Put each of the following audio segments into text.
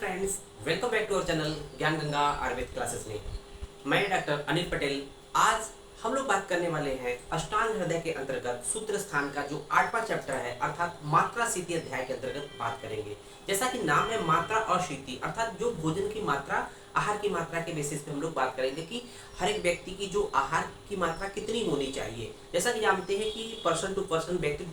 Friends, welcome back to our channel Gyan Ganga Ayurveda classes में। मैं doctor Anil Patel. आज हम लोग बात करने वाले हैं अष्टांग हृदय के अंतर्गत सूत्र स्थान का जो 8वां चैप्टर है अर्थात मात्रा शीति अध्याय के अंतर्गत बात करेंगे। जैसा कि नाम है मात्रा और शीति अर्थात जो भोजन की मात्रा, आहार की मात्रा के बेसिस पे हम लोग बात करेंगे कि हर एक व्यक्ति की जो आहार की मात्रा कितनी होनी चाहिए। जैसा कि जानते हैं कि पर्सन टू पर्सन व्यक्ति,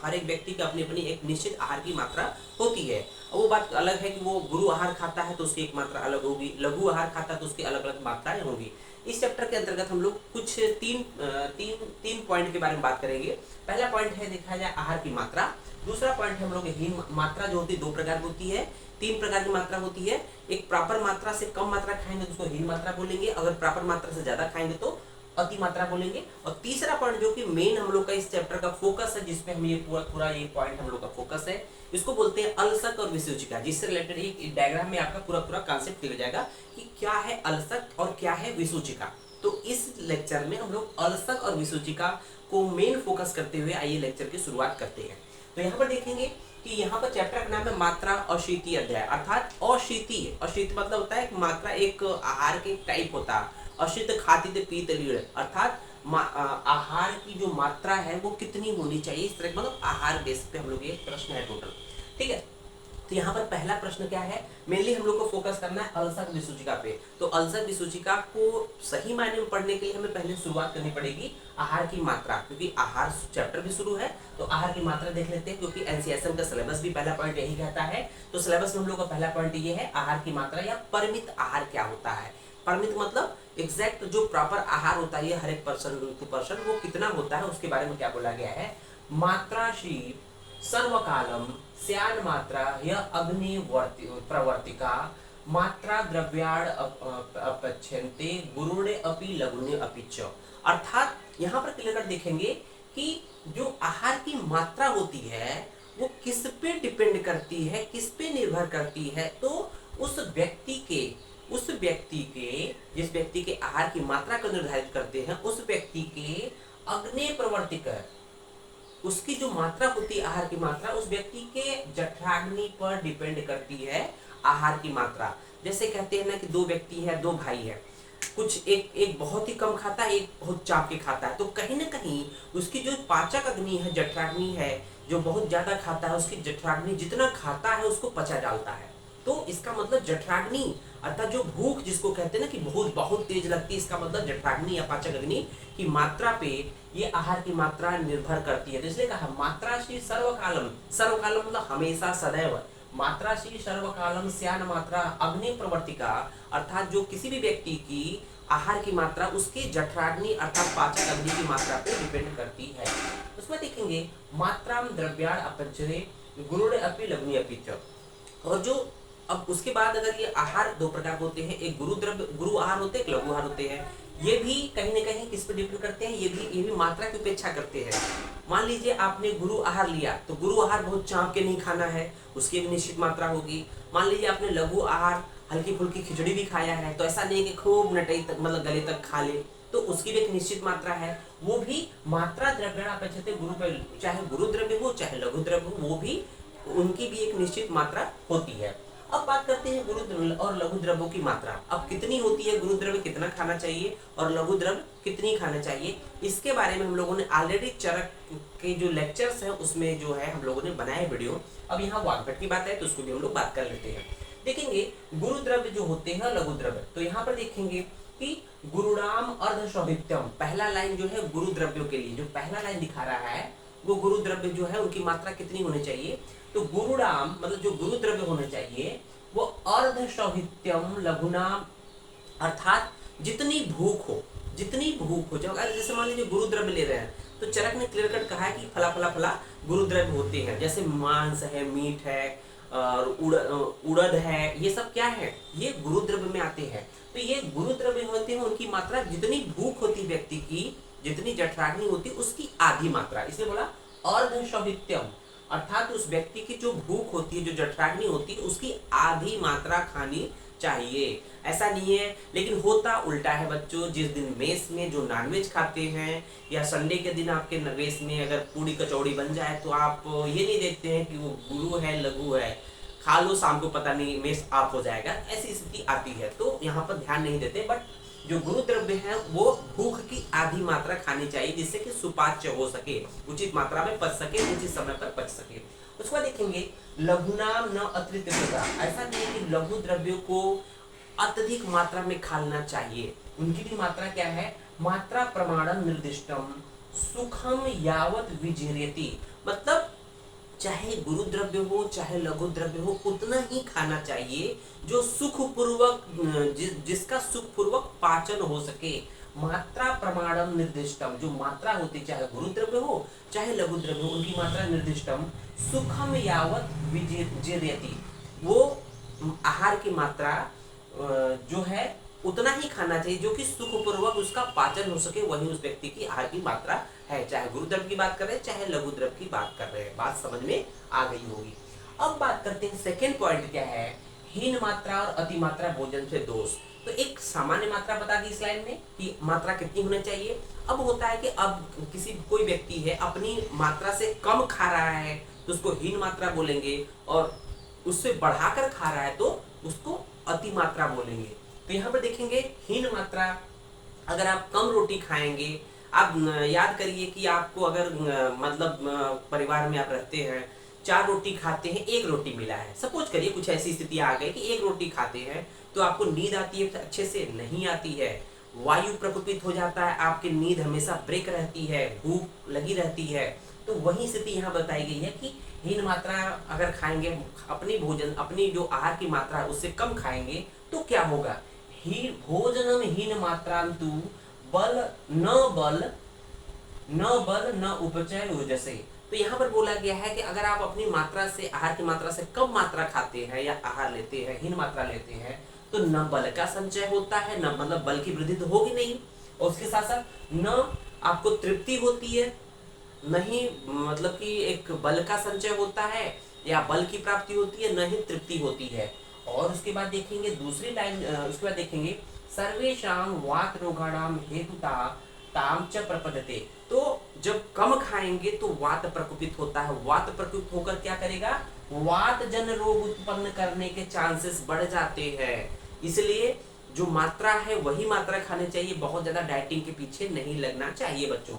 हर एक व्यक्ति की अपनी अपनी एक निश्चित आहार की मात्रा होती है। वो बात अलग है कि वो गुरु आहार खाता है तो उसकी एक मात्रा अलग होगी, लघु आहार खाता है तो उसकी अलग अलग मात्राएं होंगी। इस चैप्टर के अंतर्गत हम लोग कुछ तीन पॉइंट के बारे में बात करेंगे। पहला पॉइंट है देखा जाए आहार की मात्रा। दूसरा पॉइंट है हम लोग हीन मात्रा जो होती है, 2 प्रकार की होती है, 3 प्रकार की मात्रा होती है। एक प्रॉपर मात्रा से कम मात्रा खाएंगे तो उसको हीन मात्रा बोलेंगे, अगर प्रॉपर मात्रा से ज्यादा खाएंगे तो अति मात्रा बोलेंगे। और तीसरा पॉइंट जो कि मेन हम लोग का इस चैप्टर का फोकस है, जिसमें हम ये पूरा ये पॉइंट हम लोग का फोकस है, इसको बोलते हैं अलसक और विसूचिका। जिससे रिलेटेड एक डायग्राम में आपका पूरा कांसेप्ट क्लियर हो जाएगा कि क्या है अलसक और क्या है विसूचिका। तो इस लेक्चर में हम लोग अलसक और विसूचिका को मेन फोकस करते हुए आइए लेक्चर की शुरुआत करते हैं। तो यहाँ पर देखेंगे कि यहाँ पर चैप्टर का नाम है मात्रा और शीति अध्याय अर्थात अशीति। अशीति मतलब होता है मात्रा, एक आहार के टाइप होता है। अशित खातित पीत लीड़ अर्थात आहार की जो मात्रा है वो कितनी होनी चाहिए, इस तरह मतलब आहार बेस पे हम लोग ये प्रश्न है टोटल। ठीक है, तो यहाँ पर पहला प्रश्न क्या है, मेनली हम लोग को फोकस करना है अलसक विसूचिका पे। तो अलसक विसूचिका को सही मायने में पढ़ने के लिए हमें पहले शुरुआत करनी पड़ेगी आहार की मात्रा, क्योंकि आहार चैप्टर भी शुरू है। तो आहार की मात्रा देख लेते हैं, क्योंकि एनसीएसएम का सिलेबस भी पहला पॉइंट यही कहता है। तो सिलेबस में हम लोग का पहला पॉइंट ये है आहार की मात्रा या परिमित आहार क्या होता है। परिमित मतलब एग्जैक्ट जो प्रॉपर आहार होता है हर एक पर्सन टू पर्सन वो कितना होता है उसके बारे में क्या बोला गया है। मात्राशी सर्वकालम स्यान मात्रा यह अग्नि प्रवर्तिका मात्रा द्रव्याण अपच्छन्ते गुरुणे अपि लघुने अपि च। अर्थात यहाँ पर क्लियर कर देखेंगे कि जो आहार की मात्रा होती है वो किस पे डिपेंड करती है, किस पे निर्भर करती है। तो उस व्यक्ति के जिस व्यक्ति के आहार की मात्रा को निर्धारित करते हैं उस व्यक्ति के अग्नि प्रवर्तिक, उसकी जो मात्रा होती है आहार की मात्रा उस व्यक्ति के जठराग्नि पर डिपेंड करती है आहार की मात्रा। जैसे कहते हैं ना कि 2 व्यक्ति है, 2 भाई है, कुछ एक बहुत ही कम खाता है, एक बहुत चाप के खाता है। तो कहीं ना कहीं उसकी जो पाचक अग्नि है, जठराग्नि है, जो बहुत ज्यादा खाता है उसकी जठराग्नि जितना खाता है उसको पचा डालता है। तो इसका मतलब जठराग्नि अर्थात जो भूख जिसको कहते हैं ना कि बहुत बहुत तेज लगती है, इसका मतलब जठराग्नि या पाचक अग्नि की मात्रा पे ये आहार की मात्रा निर्भर करती है। तो इसलिए कहा मात्राशी सर्वकालम, सर्वकालम मतलब हमेशा सदैव, मात्राशी सर्वकालम स्यान मात्रा अग्नि प्रवर्तिका अर्थात जो किसी भी व्यक्ति की आहार की मात्रा उसके जठराग्नि अर्थात पाचक अग्नि की मात्रा पे डिपेंड करती है। उसमें देखेंगे मात्राम द्रव्याण अपचरे गुरुड़ अपि लघुनि अपि च। और जो अब उसके बाद अगर ये आहार 2 प्रकार होते हैं, एक गुरु आहार होते हैं, एक लघु आहार होते हैं। ये भी कहीं ना कहीं किस पे डिपेंड करते हैं, ये भी मात्रा की उपेक्षा करते हैं। मान लीजिए आपने गुरु आहार लिया तो गुरु आहार बहुत चाप के नहीं खाना है, उसकी एक निश्चित मात्रा होगी। मान लीजिए आपने लघु आहार हल्की फुल्की खिचड़ी भी खाया है, तो ऐसा नहीं कि खूब नटई तक मतलब गले तक खा ले, तो उसकी भी एक निश्चित मात्रा है। वो भी मात्रा द्रव्याण अपेक्षते गुरु पे, चाहे गुरु द्रव्य हो चाहे लघु द्रव्य हो, वो भी उनकी भी एक निश्चित मात्रा होती है। अब बात करते हैं गुरु द्रव्य और लघु द्रव्यों की मात्रा। अब कितनी होती है, गुरु द्रव्य कितना खाना चाहिए और लघु द्रव्य कितनी खाना चाहिए, इसके बारे में हम लोगों ने ऑलरेडी चरक के जो लेक्चर्स हैं उसमें जो है हम लोगों ने बनाए वीडियो। अब यहाँ वाग्भट की बात है तो उसको भी हम लोग बात कर लेते हैं। देखेंगे गुरु द्रव्य जो होते हैं लघु द्रव्य, तो यहाँ पर देखेंगे कि गुरुणाम अर्धशौभित्यम, पहला लाइन जो है गुरु द्रव्यों के लिए जो पहला लाइन दिखा रहा है वो गुरु द्रव्य जो है उनकी मात्रा कितनी होनी चाहिए। तो गुरुणाम मतलब जो गुरु द्रव्य होने चाहिए वो अर्धशौभित्यम लघुनाम अर्थात जितनी भूख हो जब अगर जैसे मान लीजिए गुरु द्रव्य ले रहे हैं तो चरक ने क्लियर कट कहा है कि फला फला फला गुरु द्रव्य होते हैं, जैसे मांस है, मीट है और उड़द है, ये सब क्या है, ये गुरु द्रव्य में आते हैं। तो ये गुरु द्रव्य होते हैं, उनकी मात्रा जितनी भूख होती व्यक्ति की, जितनी जठराग्नि होती उसकी आधी मात्रा, इसलिए बोला अर्धशौभित्यम अर्थात उस व्यक्ति की जो भूख होती है, जो जठराग्नि होती है उसकी आधी मात्रा खानी चाहिए। ऐसा नहीं है, लेकिन होता उल्टा है बच्चों। जिस दिन मेस में जो नॉनवेज खाते हैं या संडे के दिन आपके मेस में अगर पूड़ी कचौड़ी बन जाए तो आप ये नहीं देखते हैं कि वो गुरु है लघु है, खा लो शाम को पता नहीं मेस ऑफ हो जाएगा, ऐसी स्थिति आती है। तो यहाँ पर ध्यान नहीं देते, बट जो गुरु द्रव्य है वो भूख की आधी मात्रा खानी चाहिए, जिससे कि सुपाच्य हो सके, उचित मात्रा में पच सके, उचित समय पर पच सके। उसके बाद देखेंगे लघुनाम न अतिरिक्तता, ऐसा नहीं है कि लघु द्रव्यों को अत्यधिक मात्रा में खाना चाहिए, उनकी भी मात्रा क्या है, मात्रा प्रमाणम निर्दिष्टम सुखम यावत विजिरेति, मतलब चाहे गुरु द्रव्य हो चाहे लघु द्रव्य हो उतना ही खाना चाहिए जो सुखपूर्वक जिसका सुखपूर्वक पाचन हो सके। मात्रा प्रमाणम निर्दिष्टम, जो मात्रा होती चाहे गुरु द्रव्य हो चाहे लघु द्रव्य हो उनकी मात्रा निर्दिष्टम सुखम यावत विजिरेति, वो आहार की मात्रा जो है उतना ही खाना चाहिए जो कि सुखपूर्वक उसका पाचन हो सके, वही उस व्यक्ति की आहार की मात्रा है, चाहे गुरु द्रव्य की बात कर रहे हैं चाहे लघु द्रव्य की बात कर रहे हैं। बात समझ में आ गई होगी। अब बात करते हैं सेकेंड पॉइंट क्या है, हीन मात्रा और अति मात्रा भोजन से दोष। तो एक सामान्य मात्रा बता दी इस लाइन में कि मात्रा कितनी होनी चाहिए। अब होता है कि अब कोई व्यक्ति है अपनी मात्रा से कम खा रहा है तो उसको हीन मात्रा बोलेंगे, और उससे बढ़ाकर खा रहा है तो उसको अति मात्रा बोलेंगे। तो यहाँ पर देखेंगे हीन मात्रा, अगर आप कम रोटी खाएंगे, आप याद करिए कि आपको अगर मतलब परिवार में आप रहते हैं 4 रोटी खाते हैं, 1 रोटी मिला है, सपोज करिए कुछ ऐसी स्थिति आ गई कि 1 रोटी खाते हैं तो आपको नींद आती है अच्छे से नहीं आती है, वायु प्रकोपित हो जाता है, आपकी नींद हमेशा ब्रेक रहती है, भूख लगी रहती है। तो वही स्थिति यहाँ बताई गई है कि हीन मात्रा अगर खाएंगे, अपनी भोजन अपनी जो आहार की मात्रा है उससे कम खाएंगे तो क्या होगा, भोजनम हीन मात्रांतु बल न उपचय ऊर्जसे। तो यहाँ पर बोला गया है कि अगर आप अपनी मात्रा से आहार की मात्रा से कम मात्रा खाते हैं या आहार लेते हैं, हीन मात्रा लेते हैं, तो न बल का संचय होता है, न मतलब बल की वृद्धि तो होगी नहीं, और उसके साथ साथ न आपको तृप्ति होती है, नहीं मतलब कि एक बल का संचय होता है या बल की प्राप्ति होती है, न ही तृप्ति होती है। और उसके बाद देखेंगे दूसरी लाइन, उसके बाद देखेंगे सर्वेषां वात रोगाणाम हेतुता ताम च प्रपद्यते। तो जब कम खाएंगे तो वात प्रकोपित होता है, वात प्रकोपित होकर क्या करेगा, वात जन रोग उत्पन्न करने के चांसेस बढ़ जाते हैं। इसलिए जो मात्रा है वही मात्रा खानी चाहिए, बहुत ज्यादा डाइटिंग के पीछे नहीं लगना चाहिए बच्चों।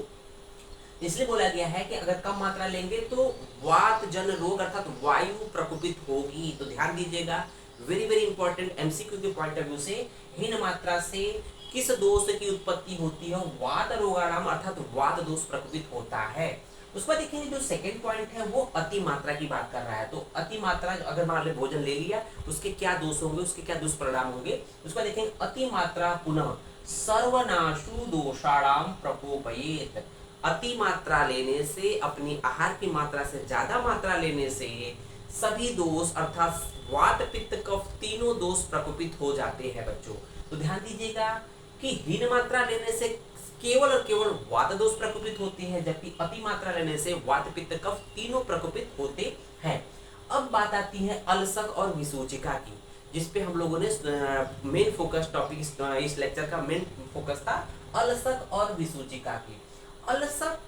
इसलिए बोला गया है कि अगर कम मात्रा लेंगे तो वात जन रोग अर्थात वायु प्रकोपित होगी। तो ध्यान दीजिएगा, वेरी वेरी इंपॉर्टेंट, एमसीक्यू के पॉइंट ऑफ व्यू से हीन मात्रा से किस दोष की उत्पत्ति होती है, वात रोगाणाम अर्थात वात दोष प्रकोपित होता है। उस पर देखेंगे जो सेकंड पॉइंट है वो अति मात्रा की बात कर रहा है। तो अति मात्रा अगर मान लो भोजन ले लिया उसके क्या दोष होंगे, उसके क्या दुष्परिणाम होंगे, उस पर देखेंगे अति मात्रा पुनः सर्वनाशु दोषाणाम प्रकोपयेत। अति मात्रा लेने से, अपनी आहार की मात्रा से ज्यादा मात्रा लेने से सभी दोष अर्थात वात पित्त कफ तीनों दोष प्रकोपित हो जाते हैं बच्चों। तो ध्यान दीजिएगा कि हीन मात्रा लेने से केवल और केवल वात दोष प्रकोपित होते हैं, जबकि अति मात्रा लेने से वात पित्त कफ तीनों प्रकोपित होते हैं। अब बात आती है अलसक और विसूचिका की, जिसपे हम लोगों ने मेन फोकस टॉपिक इस लेक्चर का मेन फोकस था अलसक और विसूचिका की। अलसक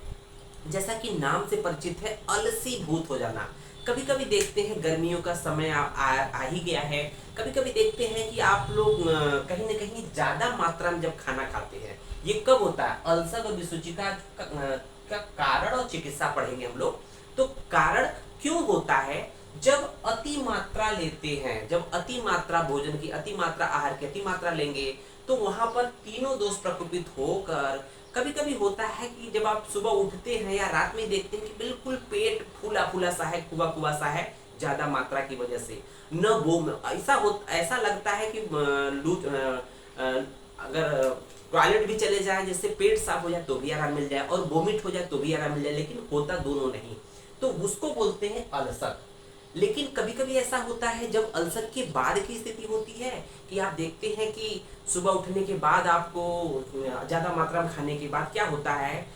जैसा कि नाम से परिचित है, अलसी भूत हो जाना। कभी कभी देखते हैं गर्मियों का समय आ ही गया है, कभी कभी देखते हैं कि आप लोग कहीं न कहीं ज्यादा मात्रा में जब खाना खाते हैं, ये कब होता है, अल्सर और विसूचिका का कारण और चिकित्सा पढ़ेंगे हम लोग। तो कारण क्यों होता है, जब अति मात्रा लेते हैं, जब अति मात्रा भोजन की, अति मात्रा आहार की अति मात्रा लेंगे तो वहां पर तीनों दोष प्रकोपित होकर कभी कभी होता है कि जब आप सुबह उठते हैं या रात में देखते हैं कि बिल्कुल पेट फूला फूला सा है, कुआ कुआ सा है, ज्यादा मात्रा की वजह से न वो ऐसा लगता है कि अगर टॉयलेट भी चले जाए, जिससे पेट साफ हो जाए तो भी आराम मिल जाए, और वोमिट हो जाए तो भी आराम मिल जाए, लेकिन होता दोनों नहीं, तो उसको बोलते हैं अलसक। लेकिन कभी कभी ऐसा होता है जब अल्सर के बाद की स्थिति होती है कि आप देखते हैं कि सुबह उठने के बाद आपको ज्यादा मात्रा में खाने के बाद क्या होता है,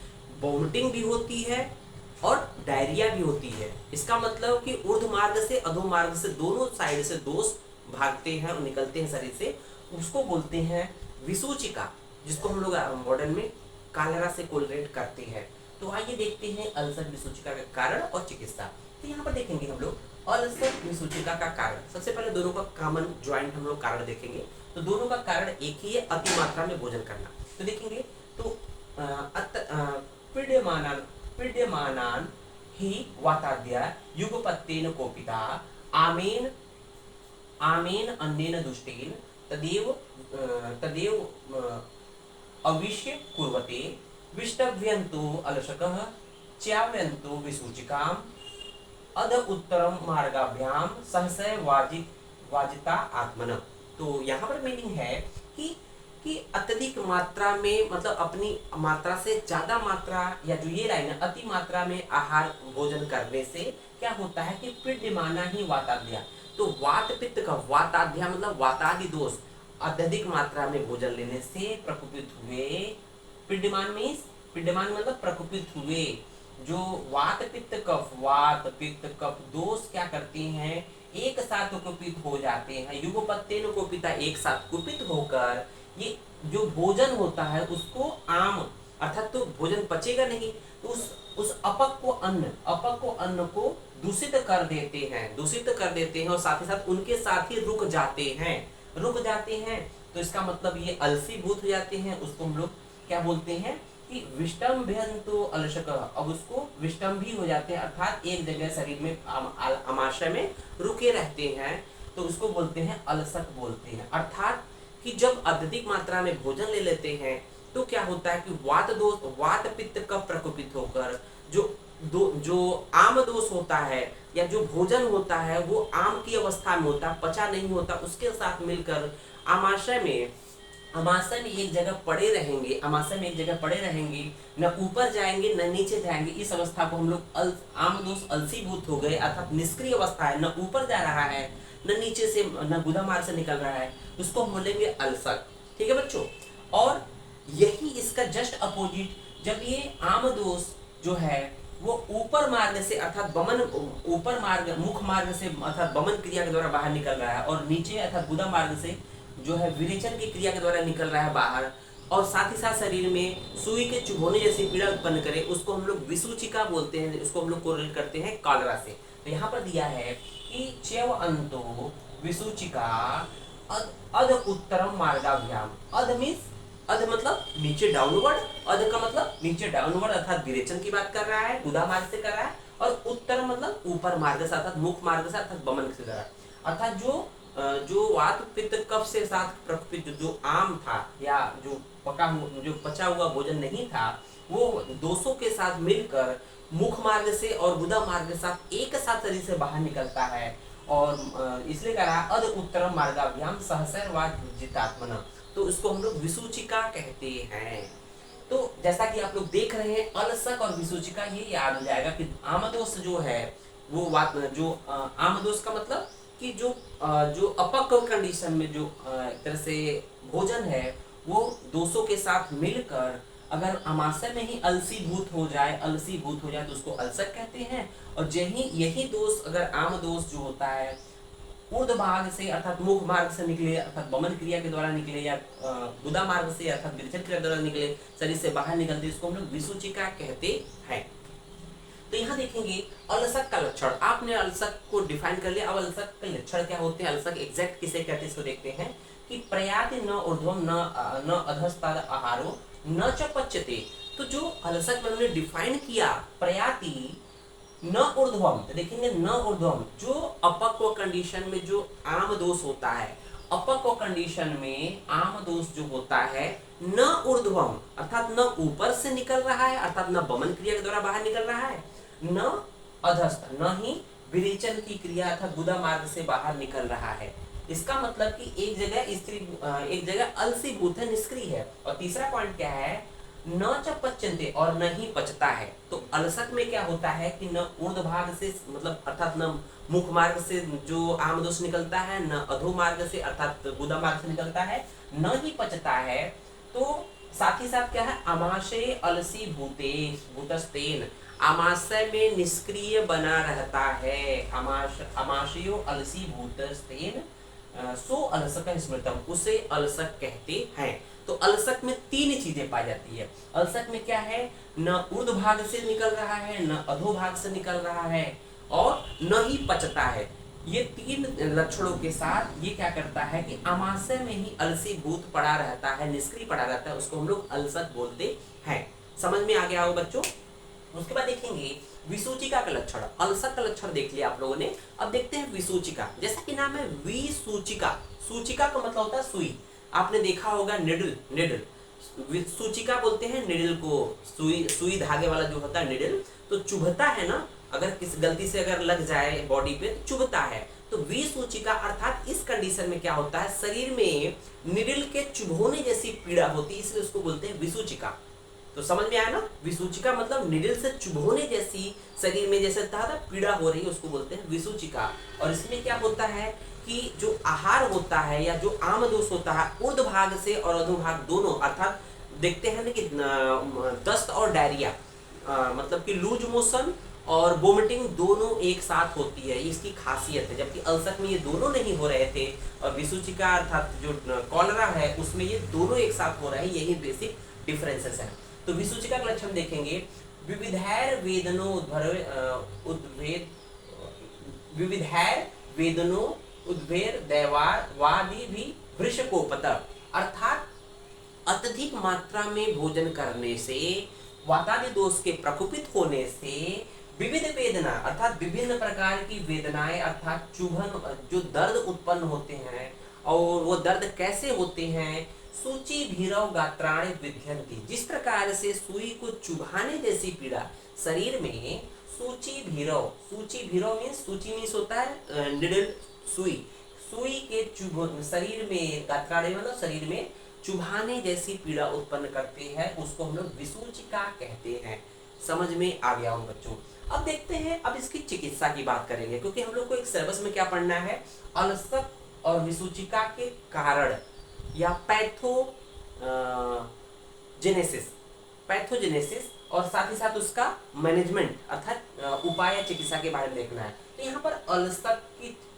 वोमिटिंग भी होती है और डायरिया भी होती है। इसका मतलब कि ऊर्ध्व मार्ग से अधो मार्ग से दोनों साइड से दोष भागते हैं और निकलते हैं शरीर से, उसको बोलते हैं विसूचिका, जिसको हम लोग मॉडर्न में कालरा से कोरिलेट करते हैं। तो आइए देखते हैं अल्सर विसूचिका का कारण और चिकित्सा। तो यहाँ पर देखेंगे हम लोग अलसक विसूचिका का कारण, सबसे पहले दोनों का कॉमन ज्वाइंट हम लोग कारण देखेंगे। तो दोनों का कारण एक ही है, अति मात्रा में भोजन करना। तो देखेंगे तो पीड्यमानान पीड्यमानान ही वाताद्या युगपत्तेन कोपिता आमेन आमेन अन्येन दुष्टेन तदेव तदेव अविश्य कुर्वते विष्टभ्यन्तो अलशकः च्याव्यन्तो विसूचिकाम् अध उत्तरम मार्गाभ्याम सहसय वाजिता आत्मन। तो यहाँ पर मीनिंग है कि अत्यधिक मात्रा में, मतलब अपनी मात्रा से ज्यादा मात्रा, या जो ये लाइन है अति मात्रा में आहार भोजन करने से क्या होता है कि पीड्यमाना ही वाताद्या। तो वात पित्त का वाताद्या मतलब वातादि दोष अत्यधिक मात्रा में भोजन लेने से प्रकोपित हुए। पीड्यमान मीन्स, पीड्यमान मतलब प्रकोपित हुए। जो वात पित्त कफ दोष क्या करते हैं, एक साथ कुपित हो जाते हैं। युगपत्तेन कोपिता, एक साथ कुपित होकर ये जो भोजन होता है उसको आम, अर्थात तो भोजन पचेगा नहीं, तो उस अपक अन्न को दूषित कर देते हैं और साथ ही साथ उनके साथ ही रुक जाते हैं। तो इसका मतलब ये अलसीभूत हो जाते हैं। उसको हम लोग क्या बोलते हैं कि विष्टम्भ्यन्तो अलशक, अब उसको विष्टम्भी हो जाते हैं, अर्थात एक जगह शरीर में आमाशय में रुके रहते हैं, तो उसको बोलते हैं अलसक बोलते हैं। अर्थात कि जब अत्यधिक मात्रा में भोजन ले लेते हैं तो क्या होता है कि वात पित्त कफ प्रकोपित होकर जो आम दोष होता है या जो भोजन होता है वो आम की अवस्था में होता, पचा नहीं होता, उसके साथ मिलकर आमाशय में एक जगह पड़े रहेंगे, न ऊपर जाएंगे न नीचे जाएंगे। इस अवस्था को हम लोग आम दोष अलसीभूत हो गए, अर्थात निष्क्रिय अवस्था है, न ऊपर जा रहा है न नीचे से, न गुदा मार्ग से निकल रहा है, उसको हम बोलेंगे अलसक। ठीक है बच्चों। और यही इसका जस्ट अपोजिट, जब ये आम दोष जो है वो ऊपर मार्ग से अर्थात मुख मार्ग से अर्थात बमन क्रिया के द्वारा बाहर निकल रहा है, और नीचे अर्थात गुदा मार्ग से जो है विरेचन की क्रिया के द्वारा निकल रहा है बाहर, और साथ ही साथ शरीर में सुई के चुभोने जैसी पीड़ा उत्पन्न करे, उसको हम लोग विसूचिका बोलते हैं। उसको हम लोग कोरिलेट करते हैं कॉलरा से। तो यहाँ पर दिया है कि च्यव अंतो विसूचिका अध उत्तरम मार्गाभ्याम। अध मतलब नीचे डाउनवर्ड, अध का मतलब नीचे डाउनवर्ड अर्थात विरेचन की बात कर रहा है, गुदा मार्ग से कर रहा है, और उत्तर मतलब ऊपर मार्ग से अर्थात मुख मार्ग से अर्थात बमन से कर रहा है। अर्थात जो वात पित्त कफ से साथ प्रकोपित जो आम था या जो पचा हुआ भोजन नहीं था, वो दोषों के साथ मिलकर मुख मार्ग से और गुदा मार्ग के साथ एक साथ शरीर से बाहर निकलता है, और इसलिए कह रहा अध उत्तरम मार्गाभ्याम सहसर्वाजितात्मना। तो उसको हम लोग विसूचिका कहते हैं। तो जैसा कि आप लोग देख रहे हैं, अलसक और विसूचिका, ये याद हो जाएगा कि आमदोष जो है वो आमदोष का मतलब कि जो अपक कंडीशन में जो एक तरह से भोजन है वो दोषों के साथ मिलकर अगर आमाशय में ही अलसीभूत हो जाए तो उसको अलसक कहते हैं। और यही दोष अगर आम दोष जो होता है ऊर्ध्व भाग से अर्थात मुख मार्ग से निकले, अर्थात बमन क्रिया के द्वारा निकले, या गुदा मार्ग से अर्थात विरेचन क्रिया द्वारा निकले, शरीर से बाहर निकलते, इसको हम लोग विसूचिका कहते हैं। तो यहाँ देखेंगे अलसक का लक्षण। आपने अलसक को डिफाइन कर लिया, अब अलसक के लक्षण क्या होते हैं, अलसक एग्जैक्ट किसे कहते हैं इसको देखते हैं कि प्रयाति न ऊर्ध्वम न अधस्ताद आहारो न च पच्यते। तो जो अलसक में हमने डिफाइन किया प्रयाति न ऊर्ध्वम, तो देखेंगे न ऊर्ध्वम जो अपक्व कंडीशन में जो आम दोष होता है, अपक्व कंडीशन में आम दोष जो होता है न ऊर्ध्वम अर्थात न ऊपर से निकल रहा है, अर्थात न बमन क्रिया के द्वारा बाहर निकल रहा है, न अधस्त न ही विरेचन की क्रिया अर्थात गुदा मार्ग से बाहर निकल रहा है। इसका मतलब कि एक जगह अलसीभूत है, निष्क्रिय है। और तीसरा पॉइंट क्या है, न च पच्यन्ते और न ही पचता है। तो अलसक में क्या होता है कि न ऊर्ध्व भाग से मतलब अर्थात न मुख मार्ग से जो आमदोष निकलता है, न अधो मार्ग से अर्थात गुदा मार्ग से निकलता है, न ही पचता है। तो साथ ही साथ क्या है, आमाशय अलसी भूतस्तेन, आमाशय में निष्क्रिय बना रहता है। आमाशयो अलसी भूतस्तेन सो अलसक स्मृतम, उसे अलसक कहते हैं। तो अलसक में तीन चीजें पाई जाती है। अलसक में क्या है, न ऊर्ध्व भाग से निकल रहा है, न अधो भाग से निकल रहा है, और न ही पचता है। ये तीन लक्षणों के साथ ये क्या करता है कि आमाशय में ही अलसी भूत पड़ा रहता है, निष्क्रिय पड़ा रहता है, उसको हम लोग अलसक बोलते हैं। समझ में आ गया हो बच्चों। उसके बाद देखेंगे विसूचिका का लक्षण। अलसक का लक्षण देख लिया आप लोगों ने। अब देखते हैं विसूचिका। जैसा कि नाम है विसूचिका, सूचिका का मतलब होता है सुई। आपने देखा होगा निडल, निडल सूचिका बोलते हैं निडल को, सुई, सुई धागे वाला जो होता है निडल, तो चुभता है ना, अगर किस गलती से अगर लग जाए बॉडी पे तो चुभता है। तो विसूचिका अर्थात इस कंडीशन में क्या होता है, शरीर में निडल के चुभोने जैसी पीड़ा होती है, इसलिए उसको बोलते हैं विसूचिका। तो समझ में आया ना, विसूचिका मतलब निडल से चुभोने जैसी शरीर में जैसे पीड़ा हो रही है, उसको बोलते हैं विसूचिका। और इसमें क्या होता है कि जो आहार होता है या जो आम दोष होता है, ऊर्ध्व भाग से और अधो भाग दोनों, अर्थात देखते हैं ना कि दस्त और डायरिया, मतलब कि लूज मोशन और वोमिटिंग दोनों एक साथ होती है, इसकी खासियत है। जबकि अल्सर में ये दोनों नहीं हो रहे थे, और विसूचिका अर्थात जो कॉलरा है उसमें ये दोनों एक साथ हो रहे हैं, यही बेसिक डिफरेंसेस है। तो विसूचिका का लक्षण देखेंगे, विविधैर वेदनो उद्भेद, विविधैर वेदनो उद्भेर दैवार वादी भी वृषकोपत, अर्थात अत्यधिक मात्रा में भोजन करने से, वातादि दोष के प्रकोपित होने से विविध वेदना अर्थात विभिन्न प्रकार की वेदनाएं अर्थात चुभन, जो दर्द उत्पन्न होते हैं, और वो दर्द कैसे होते हैं, सूची भीरव गात्राणि विध्यंती, जिस प्रकार से सुई को चुभाने जैसी पीड़ा शरीर में, सूची भीरव, सूची भीरव मीन्स, सूची मीन्स होता है निडल, सुई, सुई के चुभ शरीर में, गात्राणि मतलब शरीर में चुभाने जैसी पीड़ा उत्पन्न करती है, उसको हम लोग विसूचिका कहते हैं। समझ में आ गया हो बच्चों। अब देखते हैं, अब इसकी चिकित्सा की बात करेंगे, क्योंकि हम लोग को एक सिलेबस में क्या पढ़ना है, अलसक और विसूचिका के कारण या पैथोजेनेसिस, पैथोजेनेसिस, और साथ ही साथ उसका मैनेजमेंट अर्थात उपाय या चिकित्सा के बारे में देखना है। तो यहाँ पर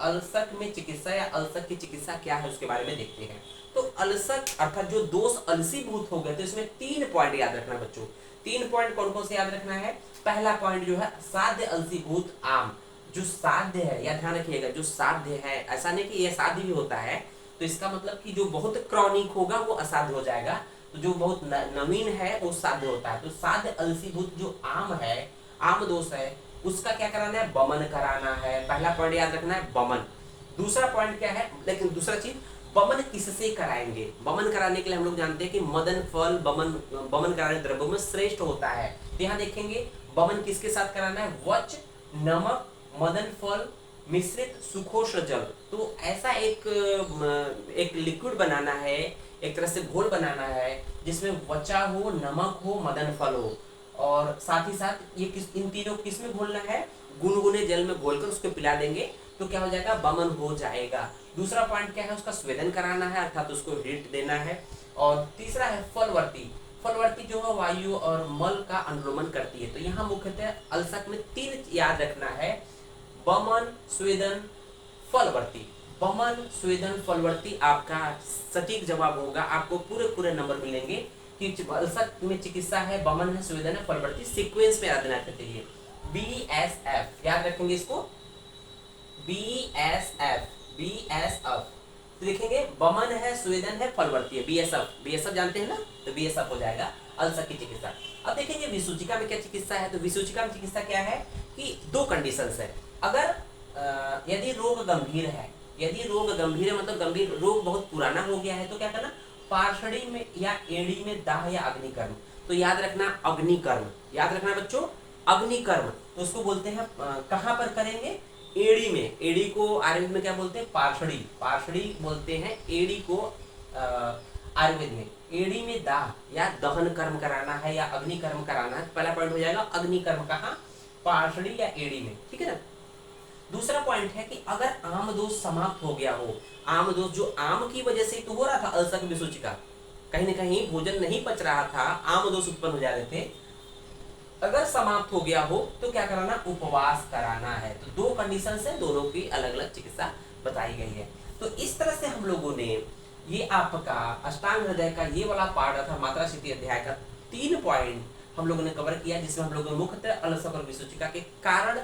अलसक में चिकित्सा या अलसक की चिकित्सा क्या है उसके बारे में देखते हैं। तो अलसक अर्थात जो दोष अलसीभूत हो गए, तो इसमें 3 पॉइंट याद रखना बच्चों। 3 पॉइंट कौन कौन से याद रखना है। पहला पॉइंट जो है साध्य अलसीभूत आम, जो साध्य है, या ध्यान रखिएगा जो साध्य है, ऐसा नहीं कि यह साध्य भी होता है, तो इसका मतलब कि जो बहुत क्रॉनिक होगा वो असाध्य हो जाएगा, तो जो बहुत नवीन है वो साध्य होता है। तो साध्य अलसीभूत जो आम है, आम दोष है, उसका क्या कराना है, बमन कराना है। पहला पॉइंट याद रखना है बमन। दूसरा पॉइंट क्या है, लेकिन दूसरा चीज, बमन किससे कराएंगे। बमन कराने के लिए हम लोग जानते हैं कि मदन फल बमन कराने द्रव्यों में श्रेष्ठ होता है। तो यहाँ देखेंगे बमन किसके साथ कराना है, वच, नमक, मदन फल मिश्रित सुखोष्ण जल। तो ऐसा एक लिक्विड बनाना है, एक तरह से घोल बनाना है, जिसमें वचा हो, नमक हो, मदन फल हो, और साथ ही साथ ये इन तीनों किस में घोलना है, गुनगुने जल में घोलकर उसको पिला देंगे, तो क्या हो जाएगा, बमन हो जाएगा। दूसरा पॉइंट क्या है, उसका स्वेदन कराना है, अर्थात उसको हीट देना है। और तीसरा है फलवर्ती। फलवर्ती जो है वायु और मल का अनुलोमन करती है। तो यहाँ मुख्यतः अलसक में 3 याद रखना है, बमन, स्वेदन, फलवर्ती। बमन, स्वेदन, फलवर्ती आपका सटीक जवाब होगा। आपको पूरे नंबर मिलेंगे कि अलसक में चिकित्सा है, बमन है, स्वेदन है, फलवर्ती, सीक्वेंस में याद रहना चाहिए। BSF याद रखेंगे इसको, BSF, BSF तो लिखेंगे बमन है, स्वेदन है, फलवर्ती है, BSF जानते हैं ना, तो BSF हो जाएगा अलसक की चिकित्सा। अब देखेंगे विसूचिका में क्या चिकित्सा है। तो विसूचिका में चिकित्सा क्या है कि 2 कंडीशंस है। अगर यदि रोग गंभीर है, यदि रोग गंभीर है मतलब गंभीर रोग बहुत पुराना हो गया है, तो क्या करना, पार्षणी में या एड़ी में दाह या अग्निकर्म। तो याद रखना अग्निकर्म, याद रखना बच्चों अग्निकर्म। तो उसको बोलते हैं कहाँ पर करेंगे, एड़ी में। एड़ी को आयुर्वेद में क्या बोलते हैं, पार्षणी, पार्षणी बोलते हैं एड़ी को आयुर्वेद में। एड़ी में दाह या दहन कर्म कराना है या अग्निकर्म कराना है। पहला पॉइंट हो जाएगा अग्निकर्म, कहाँ, पार्षणी या एड़ी में, ठीक है ना। दूसरा पॉइंट है कि अगर आम दोष समाप्त हो गया हो, आम दोष जो आम की वजह से तो हो रहा था अलसक विसूचिका, कहीं ना कहीं भोजन नहीं पच रहा था, आम दोष उत्पन्न हो जा रहे थे, अगर समाप्त हो गया हो तो क्या कराना, उपवास कराना है। तो 2 कंडीशन है, दोनों की अलग अलग चिकित्सा बताई गई है। तो इस तरह से हम लोगों ने ये आपका अष्टांग हृदय का ये वाला पार्ट अर्थात मात्रा स्थिति अध्याय का 3 पॉइंट हम लोगों ने कवर किया, जिसमें हम लोगों ने मुख्यतः अलसक और विसूचिका के कारण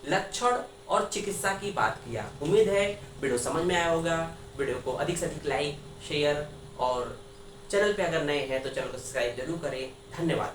लक्षण और चिकित्सा की बात किया। उम्मीद है वीडियो समझ में आया होगा। वीडियो को अधिक से अधिक लाइक, शेयर और चैनल पे अगर नए हैं तो चैनल को सब्सक्राइब जरूर करें। धन्यवाद।